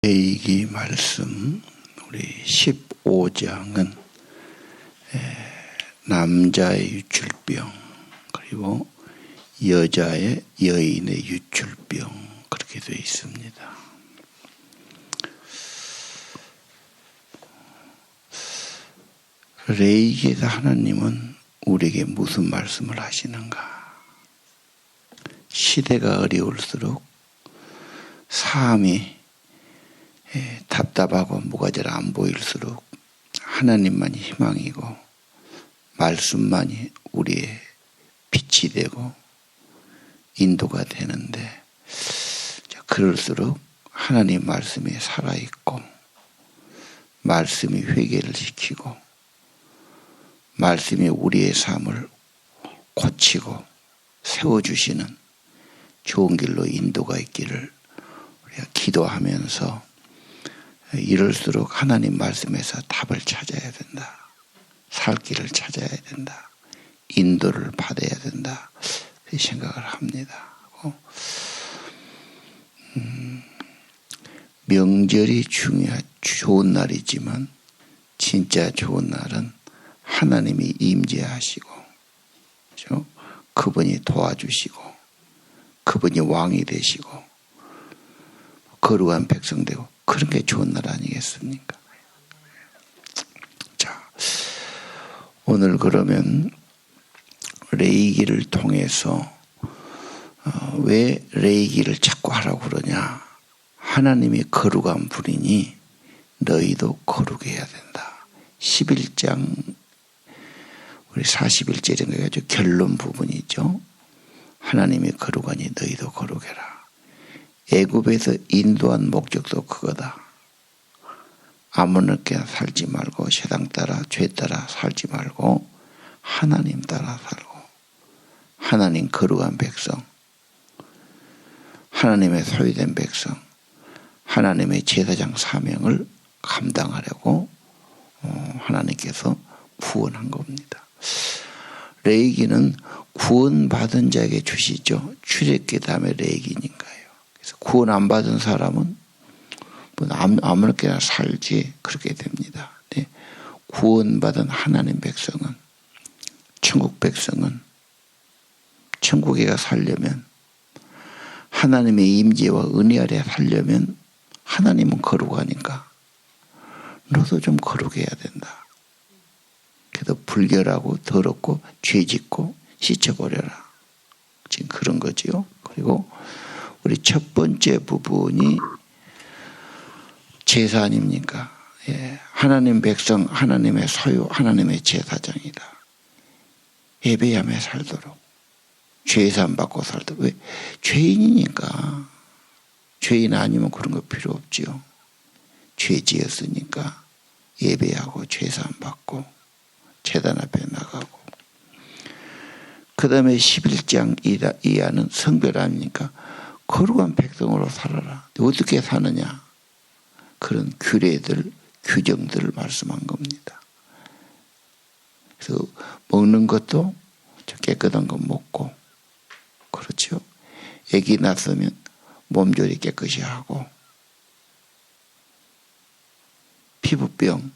레위기 말씀 우리 15장은 남자의 유출병 그리고 여인의 유출병 그렇게 되어 있습니다. 레위기에서 하나님은 우리에게 무슨 말씀을 하시는가? 시대가 어려울수록 삶이 답답하고 뭐가 잘 안 보일수록 하나님만이 희망이고 말씀만이 우리의 빛이 되고 인도가 되는데, 그럴수록 하나님 말씀이 살아있고 말씀이 회개를 시키고 말씀이 우리의 삶을 고치고 세워주시는 좋은 길로 인도가 있기를 우리가 기도하면서, 이럴수록 하나님 말씀에서 답을 찾아야 된다. 살 길을 찾아야 된다. 인도를 받아야 된다. 이 생각을 합니다. 명절이 좋은 날이지만 진짜 좋은 날은 하나님이 임재하시고, 그렇죠? 그분이 도와주시고 그분이 왕이 되시고 거룩한 백성 되고 그런 게 좋은 날 아니겠습니까? 자, 오늘 그러면 레위기를 통해서 왜 레위기를 자꾸 하라고 그러냐? 하나님이 거룩한 분이니 너희도 거룩해야 된다. 11장 우리 41절인가 아주 결론 부분이죠. 하나님이 거룩하니 너희도 거룩해라. 애굽에서 인도한 목적도 그거다. 아무렇게나 살지 말고 세상 따라 죄 따라 살지 말고 하나님 따라 살고, 하나님 거룩한 백성, 하나님의 소유된 백성, 하나님의 제사장 사명을 감당하려고 하나님께서 구원한 겁니다. 레위기는 구원받은 자에게 주시죠. 출애굽기 다음에 레위기니까요. 그래서 구원 안 받은 사람은 아무렇게나 살지 그렇게 됩니다. 네. 구원받은 하나님 백성은, 천국 백성은 천국에 살려면, 하나님의 임재와 은혜 아래 살려면 하나님은 거룩하니까 너도 좀 거룩해야 된다. 그래서 불결하고 더럽고 죄짓고 씻어버려라. 지금 그런 거지요. 그리고 우리 첫 번째 부분이 제사 아닙니까? 예. 하나님 백성, 하나님의 소유, 하나님의 제사장이다. 예배하며 살도록, 죄산 받고 살도록. 왜? 죄인이니까. 죄인 아니면 그런 거 필요 없지요. 죄 지었으니까 예배하고 죄산 받고 제단 앞에 나가고. 그 다음에 11장 이하는 성별 아닙니까? 거룩한 백성으로 살아라. 어떻게 사느냐? 그런 규례들, 규정들을 말씀한 겁니다. 그래서 먹는 것도 깨끗한 거 먹고, 그렇죠? 아기 낳았으면 몸조리 깨끗이 하고, 피부병,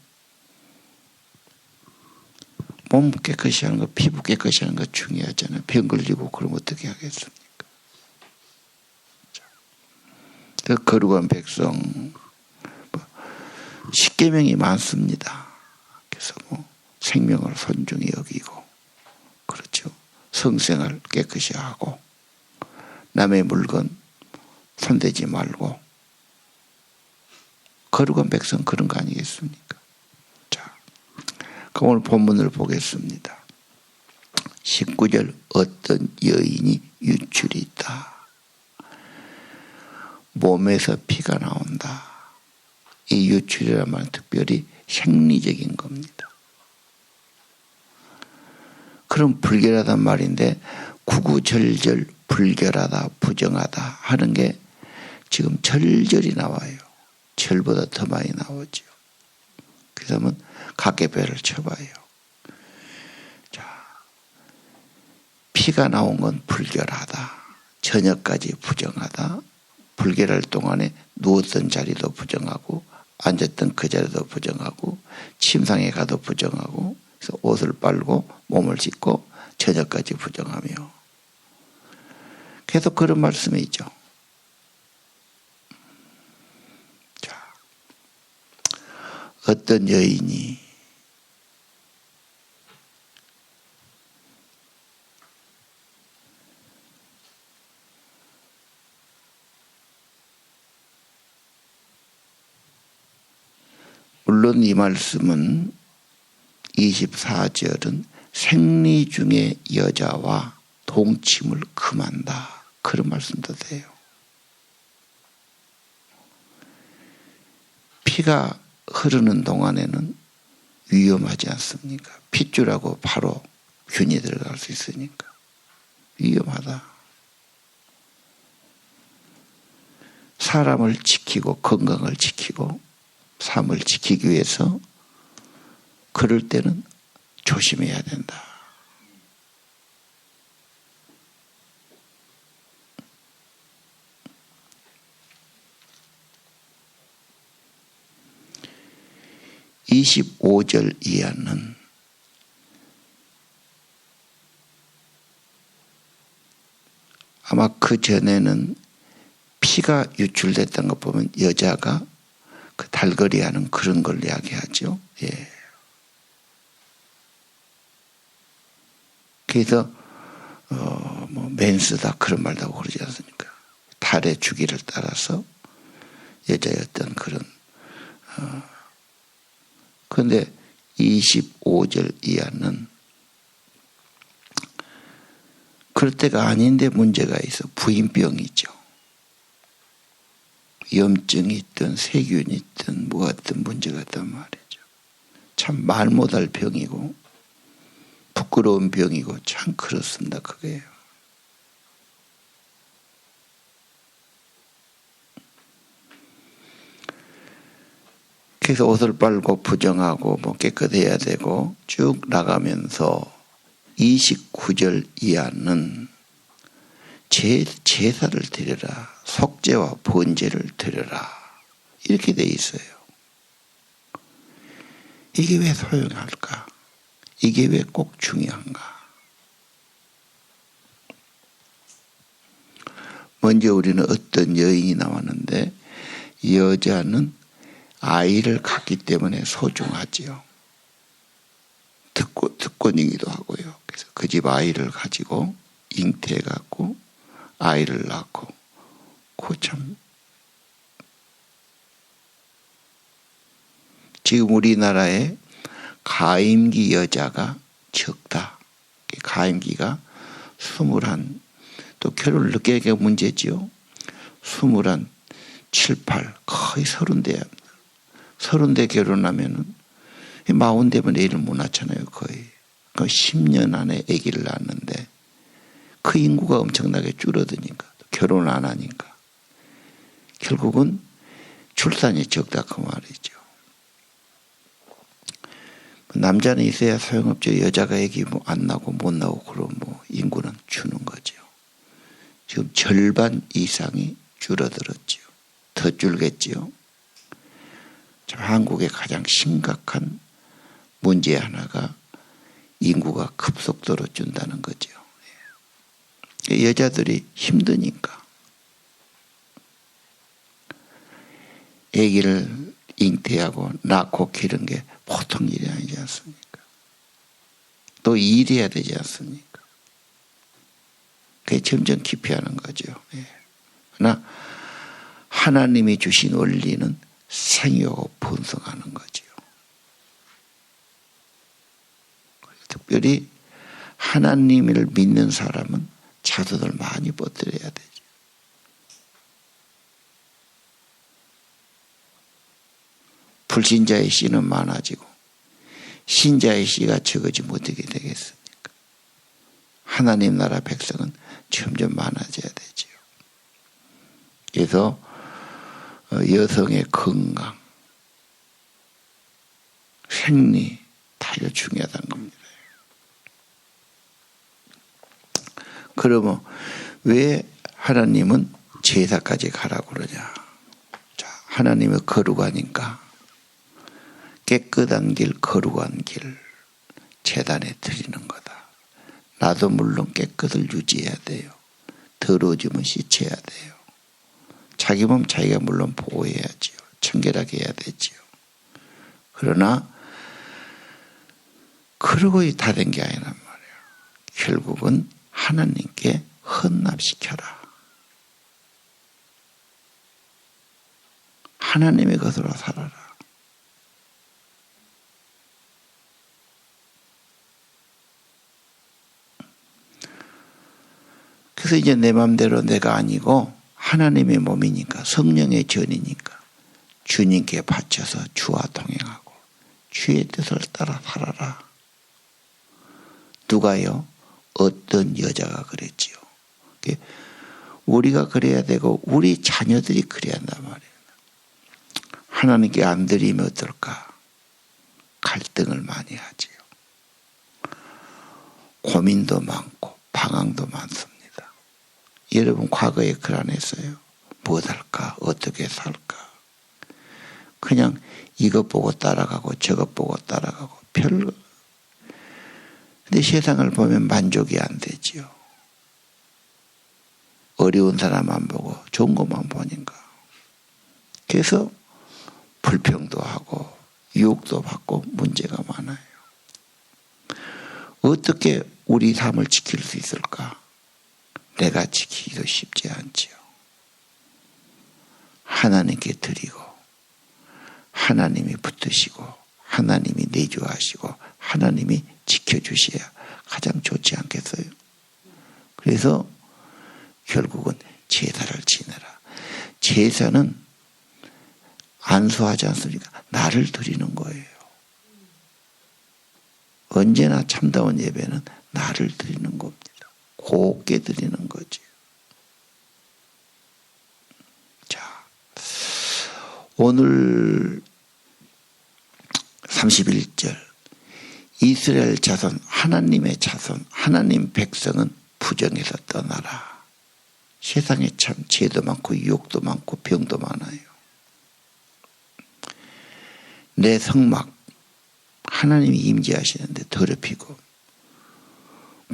몸 깨끗이 하는 거, 피부 깨끗이 하는 거 중요하잖아요. 병 걸리고 그러면 어떻게 하겠습니까? 그 거룩한 백성, 십계명이 많습니다. 그래서 생명을 손중히 여기고, 그렇죠. 성생활 깨끗이 하고, 남의 물건 손대지 말고, 거룩한 백성 그런 거 아니겠습니까? 자, 그럼 오늘 본문을 보겠습니다. 19절, 어떤 여인이 유출이 있다. 몸에서 피가 나온다. 이 유출이란 말은 특별히 생리적인 겁니다. 그럼 불결하단 말인데, 구구절절 불결하다, 부정하다 하는 게 지금 절절이 나와요. 절보다 더 많이 나오죠. 그래서 한번 각계배를 쳐봐요. 자, 피가 나온 건 불결하다, 저녁까지 부정하다, 불결할 동안에 누웠던 자리도 부정하고 앉았던 그 자리도 부정하고 침상에 가도 부정하고 그래서 옷을 빨고 몸을 씻고 저녁까지 부정하며 계속 그런 말씀이 있죠. 자, 어떤 여인이 물론 이 말씀은 24절은 생리 중에 여자와 동침을 금한다. 그런 말씀도 돼요. 피가 흐르는 동안에는 위험하지 않습니까? 핏줄하고 바로 균이 들어갈 수 있으니까 위험하다. 사람을 지키고 건강을 지키고 삶을 지키기 위해서 그럴 때는 조심해야 된다. (25절) 이하는 아마 그 전에는 피가 유출됐던 것 보면 여자가 그 달거리 하는 그런 걸 이야기하죠. 예. 그래서 뭐 맨스다 그런 말도 하고 그러지 않습니까? 달의 주기를 따라서 여자였던 그런 그런데 25절 이하는 그럴 때가 아닌데 문제가 있어. 부인병이죠. 염증이 있든 세균이 있든 뭐 어떤 문제가 있단 말이죠. 참 말 못할 병이고 부끄러운 병이고 참 그렇습니다. 그게요. 그래서 옷을 빨고 부정하고 뭐 깨끗해야 되고 쭉 나가면서 29절 이하는 제사를 드려라. 속죄와 번제를 드려라. 이렇게 돼 있어요. 이게 왜 소용할까? 이게 왜 꼭 중요한가? 먼저 우리는 어떤 여인이 나왔는데 여자는 아이를 갖기 때문에 소중하지요. 특권이기도 하고요. 그래서 그 집 아이를 가지고 잉태해갖고 아이를 낳고 그 참 지금 우리나라에 가임기 여자가 적다. 가임기가 21, 또 결혼을 늦게 하기가 문제지요. 21, 7, 8 거의 30대야. 30대 결혼하면은 40대면 애를 못 낳잖아요. 거의. 10년 안에 아기를 낳았는데 그 인구가 엄청나게 줄어드니까 결혼을 안 하니까 결국은 출산이 적다 그 말이죠. 남자는 있어야 소용없죠. 여자가 아기 뭐 안 나고 못 나고 그럼 뭐 인구는 주는 거죠. 지금 절반 이상이 줄어들었죠. 더 줄겠죠. 한국의 가장 심각한 문제 하나가 인구가 급속도로 준다는 거죠. 여자들이 힘드니까 아기를 잉태하고 낳고 기르는 게 보통 일이 아니지 않습니까? 또 일해야 되지 않습니까? 그게 점점 기피하는 거죠. 그러나 하나님이 주신 원리는 생육하고 번성하는 거죠. 특별히 하나님을 믿는 사람은 자손을 많이 뻗들여야 되죠. 불신자의 씨는 많아지고 신자의 씨가 적어지면 어떻게 되겠습니까? 하나님 나라 백성은 점점 많아져야 되죠. 그래서 여성의 건강, 생리 다 이거 중요하다는 겁니다. 그러면 왜 하나님은 제사까지 가라고 그러냐. 자, 하나님의 거룩하니까 깨끗한 길, 거룩한 길 제단에 드리는 거다. 나도 물론 깨끗을 유지해야 돼요. 더러워지면 씻어야 돼요. 자기 몸 자기가 물론 보호해야지요. 청결하게 해야 되지요. 그러나 그러고 다 된 게 아니란 말이에요. 결국은 하나님께 헌납시켜라. 하나님의 것으로 살아라. 그래서 이제 내 마음대로 내가 아니고 하나님의 몸이니까 성령의 전이니까 주님께 바쳐서 주와 동행하고 주의 뜻을 따라 살아라. 누가요? 어떤 여자가 그랬지요. 우리가 그래야 되고 우리 자녀들이 그래야 한단 말이에요. 하나님께 안 드리면 어떨까? 갈등을 많이 하지요. 고민도 많고 방황도 많습니다. 여러분 과거에 그걸 안 했어요? 무엇 할까? 어떻게 살까? 그냥 이것 보고 따라가고 저것 보고 따라가고 별거. 근데 세상을 보면 만족이 안 되지요. 어려운 사람만 보고 좋은 것만 보니까. 그래서 불평도 하고 유혹도 받고 문제가 많아요. 어떻게 우리 삶을 지킬 수 있을까? 내가 지키기도 쉽지 않지요. 하나님께 드리고 하나님이 붙드시고 하나님이 내주하시고 하나님이 지켜주셔야 가장 좋지 않겠어요? 그래서 결국은 제사를 지내라. 제사는 안수하지 않습니까? 나를 드리는 거예요. 언제나 참다운 예배는 나를 드리는 겁니다. 곱게 드리는 거지. 자, 오늘 31절 이스라엘 자손, 하나님의 자손, 하나님 백성은 부정해서 떠나라. 세상에 참 죄도 많고 유혹도 많고 병도 많아요. 내 성막 하나님이 임재하시는데 더럽히고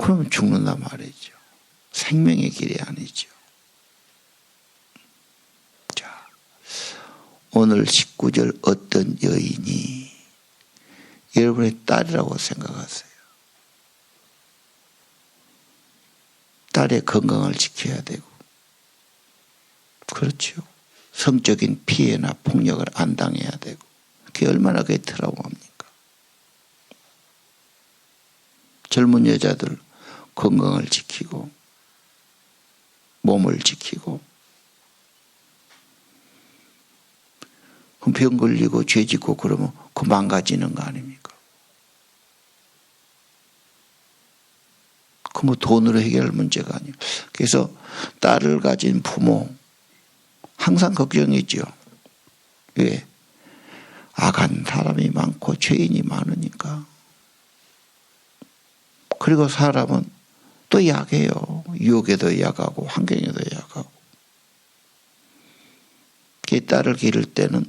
그러면 죽는다 말이죠. 생명의 길이 아니죠. 자, 오늘 19절 어떤 여인이 여러분의 딸이라고 생각하세요. 딸의 건강을 지켜야 되고 그렇죠. 성적인 피해나 폭력을 안 당해야 되고 그게 얼마나 그게 트라우마입니까? 젊은 여자들 건강을 지키고 몸을 지키고 병 걸리고 죄 짓고 그러면 그 망가지는 거 아닙니까? 그 뭐 돈으로 해결할 문제가 아니에요. 그래서 딸을 가진 부모 항상 걱정이죠. 왜? 악한 사람이 많고 죄인이 많으니까. 그리고 사람은 또 약해요. 유혹에도 약하고 환경에도 약하고. 딸을 기를 때는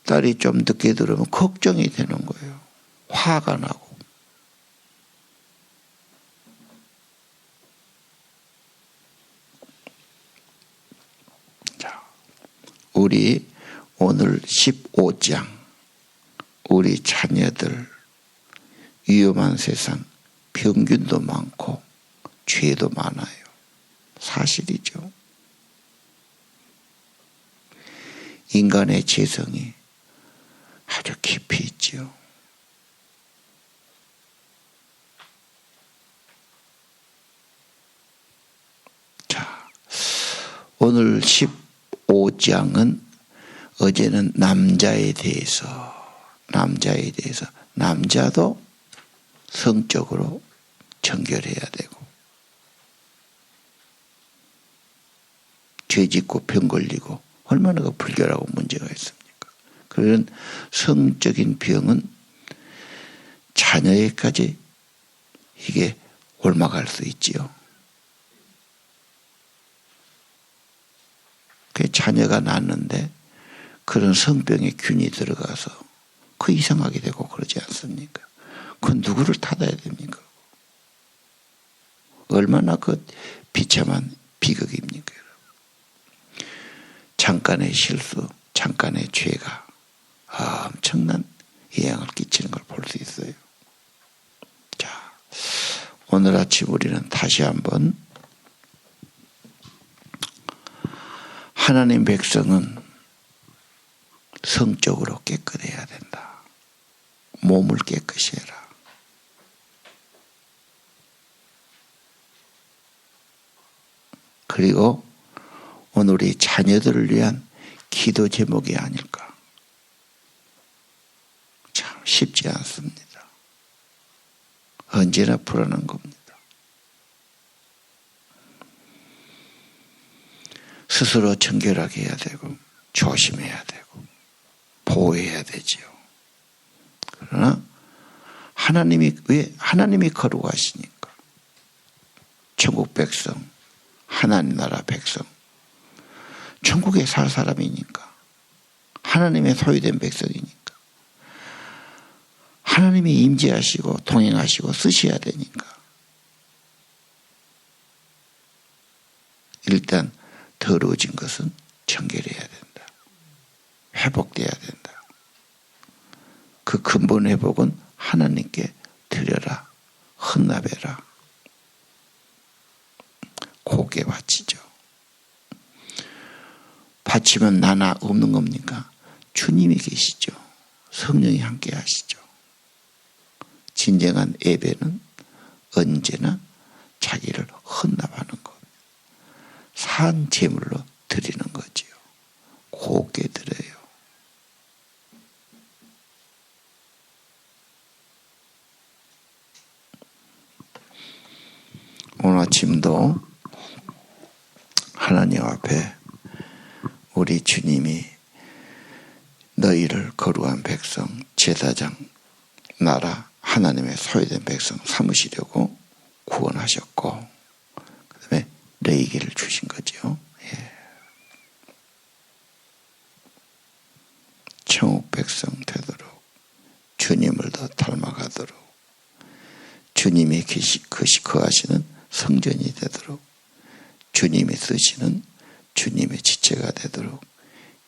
딸이 좀 늦게 들으면 걱정이 되는 거예요. 화가 나고. 자, 우리 오늘 15장 우리 자녀들 위험한 세상 병균도 많고 죄도 많아요. 사실이죠. 인간의 죄성이 아주 깊이 있죠. 자, 오늘 15장은 어제는 남자에 대해서 남자도 성적으로 정결해야 되고 죄 짓고 병 걸리고 얼마나 그 불결하고 문제가 있습니까? 그런 성적인 병은 자녀에까지 이게 옮아갈 수 있지요. 그 자녀가 낳았는데 그런 성병의 균이 들어가서 그 이상하게 되고 그러지 않습니까? 그 누구를 탓해야 됩니까? 얼마나 그 비참한 비극입니까? 잠깐의 실수, 잠깐의 죄가 엄청난 영향을 끼치는 걸 볼 수 있어요. 자, 오늘 아침 우리는 다시 한번 하나님 백성은 성적으로 깨끗해야 된다. 몸을 깨끗이 해라. 그리고 오늘 우리 자녀들을 위한 기도 제목이 아닐까. 참 쉽지 않습니다. 언제나 불안한 겁니다. 스스로 정결하게 해야 되고 조심해야 되고 보호해야 되지요. 그러나 왜 하나님이 거룩하시니까 천국 백성, 하나님 나라 백성, 천국에 살 사람이니까 하나님의 소유된 백성이니까 하나님이 임재하시고 동행하시고 쓰셔야 되니까 일단 더러워진 것은 정결해야 된다. 회복돼야 된다. 그 근본 회복은 하나님께 드려라. 헌납해라. 곱게 바치죠. 바치면 나나 없는 겁니까? 주님이 계시죠. 성령이 함께 하시죠. 진정한 예배는 언제나 자기를 헌납하는 것. 산 제물로 드리는 거지요. 곱게 드려요. 오늘 아침도 하나님 앞에 우리 주님이 너희를 거룩한 백성, 제사장, 나라, 하나님의 소유된 백성 삼으시려고 구원하셨고 그 다음에 레위기를 주신 거죠. 예. 천국 백성 되도록 주님을 더 닮아가도록 주님이 거하시는 성전이 되도록 주님이 쓰시는 주님의 지체가 되도록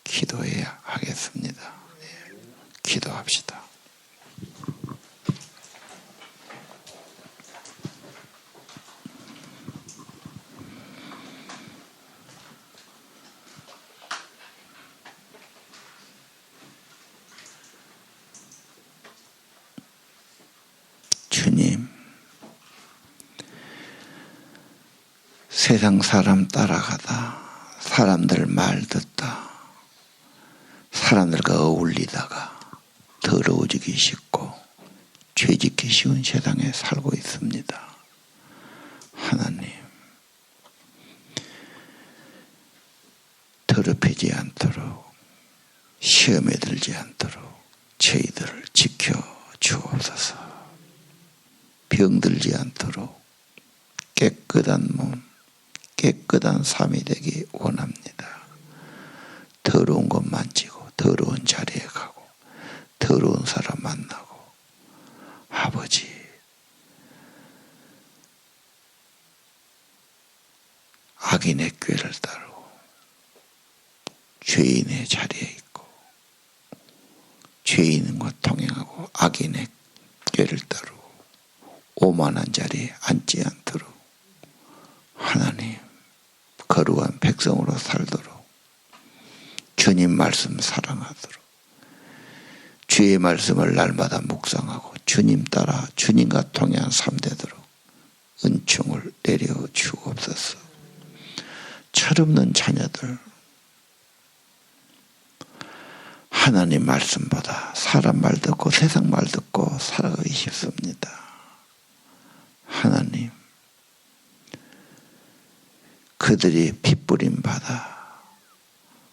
기도해야 하겠습니다. 예. 기도합시다. 주님, 세상 사람 따라가다 사람들 말 듣다 사람들과 어울리다가 더러워지기 쉽고 죄짓기 쉬운 세상에 살고 있습니다. 하나님, 더럽히지 않도록 시험에 들지 않도록 저희들을 지켜 주옵소서. 병들지 않도록 깨끗한 몸, 깨끗한 삶이 되기 원합니다. 더러운 것 만지고 더러운 자리에 가고 더러운 사람 만나고 아버지 악인의 꾀를 따르고 죄인의 자리에 있고 죄인과 동행하고 악인의 꾀를 따르고 오만한 자리에 앉지 않도록 하나님 거룩한 백성으로 살도록 주님 말씀 사랑하도록 주의 말씀을 날마다 묵상하고 주님 따라 주님과 동행한 삶 되도록 은총을 내려 주옵소서. 철없는 자녀들 하나님 말씀보다 사람 말 듣고 세상 말 듣고 살아가기 쉽습니다. 하나님 그들이 핏부림 받아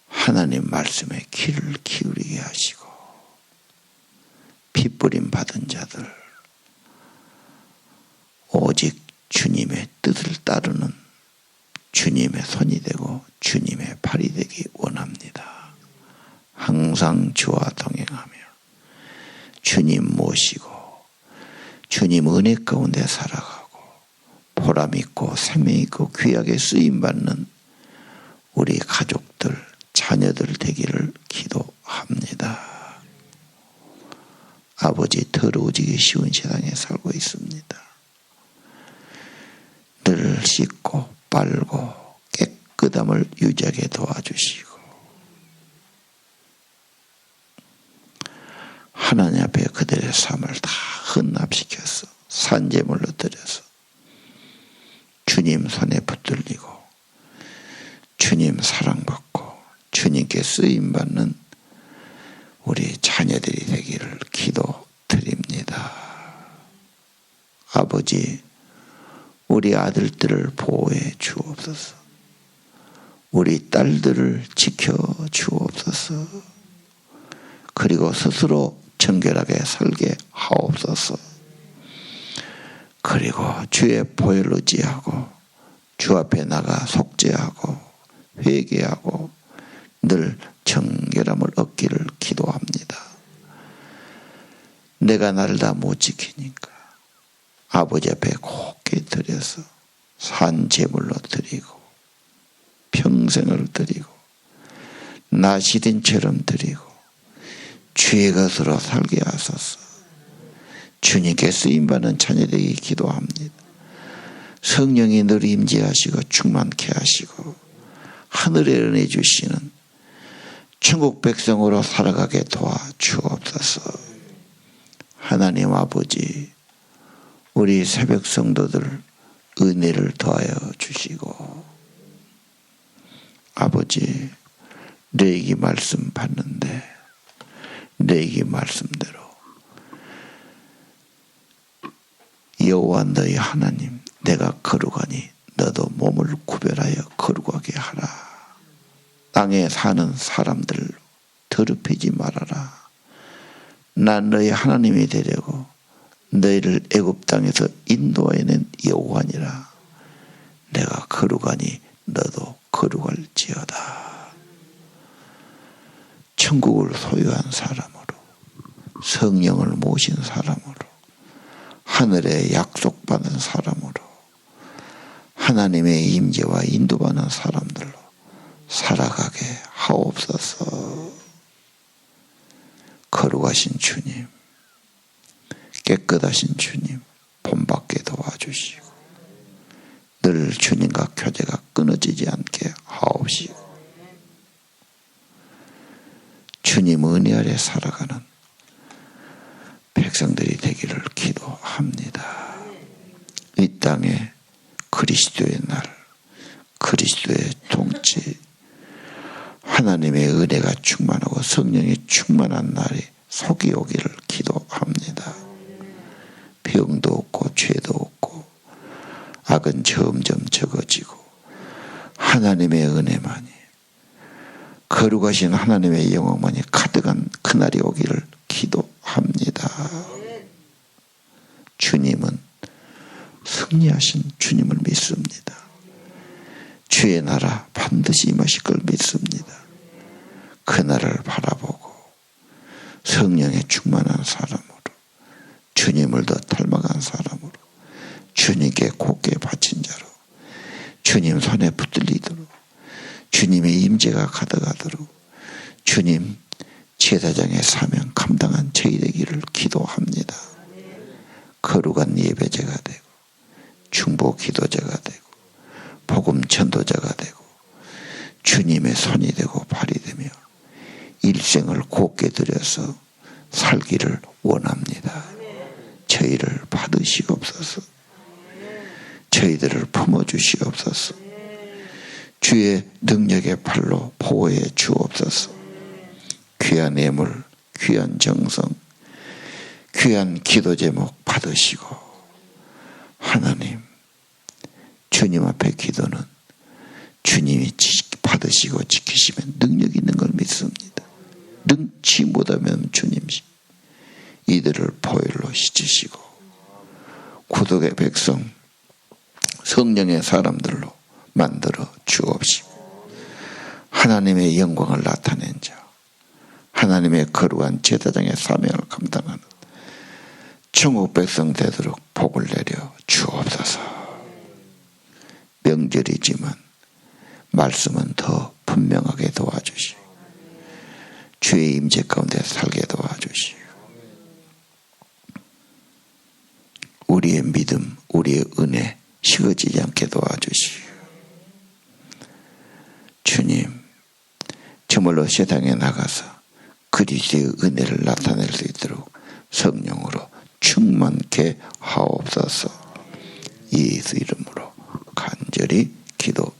하나님 말씀에 귀를 기울이게 하시고 핏부림 받은 자들 오직 주님의 뜻을 따르는 주님의 손이 되고 주님의 발이 되기 원합니다. 항상 주와 동행하며 주님 모시고 주님 은혜 가운데 살아가고 보람 있고 생명 있고 귀하게 쓰임받는 우리 가족들, 자녀들 되기를 기도합니다. 아버지, 더러워지기 쉬운 세상에 살고 있습니다. 늘 씻고 빨고 깨끗함을 유지하게 도와주시고 하나님 앞에 그들의 삶을 다 헌납시켜서 산제물로 드려서 주님 손에 붙들리고 주님 사랑받고 주님께 쓰임받는 우리 자녀들이 되기를 기도드립니다. 아버지, 우리 아들들을 보호해 주옵소서. 우리 딸들을 지켜 주옵소서. 그리고 스스로 정결하게 살게 하옵소서. 그리고 주의 보혈로 지하고 주 앞에 나가 속죄하고 회개하고 늘 정결함을 얻기를 기도합니다. 내가 나를 다 못 지키니까 아버지 앞에 곱게 드려서 산 제물로 드리고 평생을 드리고 나시린처럼 드리고 주의 것으로 살게 하소서. 주님께 쓰임받는 자녀되기 기도합니다. 성령이 늘 임재하시고 충만케 하시고 하늘에 은혜 주시는 천국 백성으로 살아가게 도와주옵소서. 하나님 아버지, 우리 새벽 성도들 은혜를 더하여 주시고 아버지, 레위기 말씀 받는데 레위기 말씀대로 여호와 너희 하나님 내가 거룩하니 너도 몸을 구별하여 거룩하게 하라. 땅에 사는 사람들 더럽히지 말아라. 난 너희 하나님이 되려고 너희를 애굽 땅에서 인도해낸 여호와니라. 내가 거룩하니 너도 거룩할지어다. 천국을 소유한 사람으로 성령을 모신 사람으로 하늘에 약속받은 사람으로 하나님의 임재와 인도받는 사람들로 살아가게 하옵소서. 거룩하신 주님, 깨끗하신 주님 본받게 도와주시고 늘 주님과 교제가 끊어지지 않게 하옵시고 주님 은혜 아래 살아가는 백성들이 되기를 기도합니다. 이 땅에 그리스도의 날, 그리스도의 통치, 하나님의 은혜가 충만하고 성령이 충만한 날이 속이 오기를 기도합니다. 병도 없고 죄도 없고 악은 점점 적어지고 하나님의 은혜만이 거룩하신 하나님의 영광만이 가득한 그날이 오기를 기도합니다. 주님은 승리하신 주님을 믿습니다. 주의 나라 반드시 임하실 걸 믿습니다. 그날을 바라보고 성령에 충만한 사람으로 주님을 더 닮아간 사람으로 주님께 곧게 바친 자로 주님 손에 붙들리도록 주님의 임재가 가득하도록 주님 제사장의 사명 감당한 저희 되기를 기도합니다. 거룩한 예배제가 되고 중보 기도자가 되고 복음 전도자가 되고 주님의 손이 되고 발이 되며 일생을 곧게 들여서 살기를 원합니다. 저희를 받으시옵소서. 저희들을 품어주시옵소서. 주의 능력의 팔로 보호해 주옵소서. 귀한 예물, 귀한 정성, 귀한 기도 제목 받으시고 하나님, 주님 앞에 기도는 주님이 받으시고 지키시면 능력 있는 걸 믿습니다. 능치 못하면 주님이 이들을 보혈로 씻으시고 구독의 백성 성령의 사람들로 만들어 주옵시고 하나님의 영광을 나타낸 자, 하나님의 거룩한 제사장의 사명을 감당하는 천국 백성 되도록 복을 내려 주옵소서. 명절이지만 말씀은 더 분명하게 도와주시고 주의 임재 가운데 살게 도와주시고 우리의 믿음, 우리의 은혜 식어지지 않게 도와주시고 주님, 저물로 세상에 나가서 그리스도의 은혜를 나타낼 수 있도록 성령으로 충만케 하옵소서. 예수 이름으로 간절히 기도